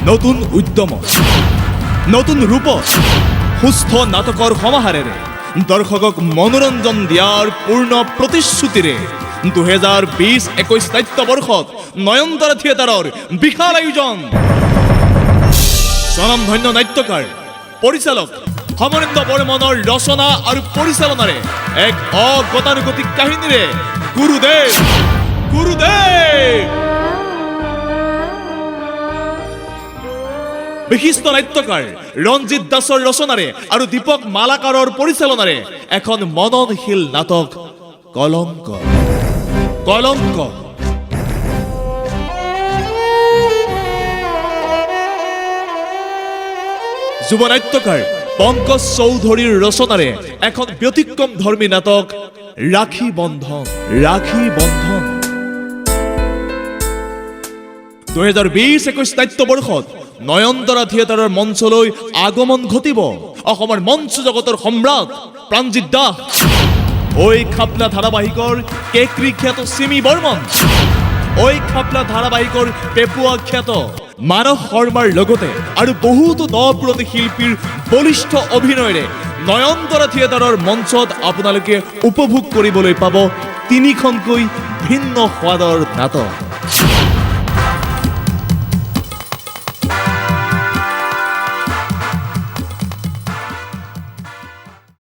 নতুন উদ্যম নতুন ৰূপ সুস্থ নাটকৰ সমাহাৰেৰে দৰ্শকক মনোৰঞ্জন দিয়াৰ পূৰ্ণ প্ৰতিশ্ৰুতিৰে 2020-21 নাট্যবৰ্ষত নয়নতাৰা থিয়েটাৰৰ বিশাল আয়োজন স্বনামধন্য নাট্যকাৰ পৰিচালক সমৰেন্দ্ৰ বৰ্মনৰ ৰচনা আৰু পৰিচালনাৰে এক অগতানুগতিক কাহিনীৰে গুৰুদেৱ বিশিষ্ট নাট্যকাৰ ৰঞ্জিত দাসৰ ৰচনাৰে আৰু দীপক মালাকাৰৰ পৰিচালনাৰে এখন মননশীল নাটক কলংক যুৱ নাট্যকাৰ পংকজ চৌধুৰীৰ ৰচনাৰে এখন ব্যতিক্ৰম ধৰ্মী নাটক ৰাখী বন্ধন 2020-21 নাট্যবৰ্ষত নয়নতাৰা থিয়েটাৰৰ মঞ্চলৈ আগমন ঘটিব অসমৰ মঞ্চ জগতৰ সম্ৰাট প্ৰাণজিৎ দাস ঐ খাপলা ধাৰাবাহিকৰ কেকৰি খ্যাত চিমি বৰ্মন ঐ খাপলা ধাৰাবাহিকৰ পেপুৱা খ্যাত মানস শৰ্মাৰ লগতে আৰু বহুতো নপুৰণি শিল্পীৰ বলিষ্ঠ অভিনয়েৰে নয়নতাৰা থিয়েটাৰৰ মঞ্চত আপোনালোকে উপভোগ কৰিবলৈ পাব তিনিখনকৈ ভিন্ন সোৱাদৰ নাটক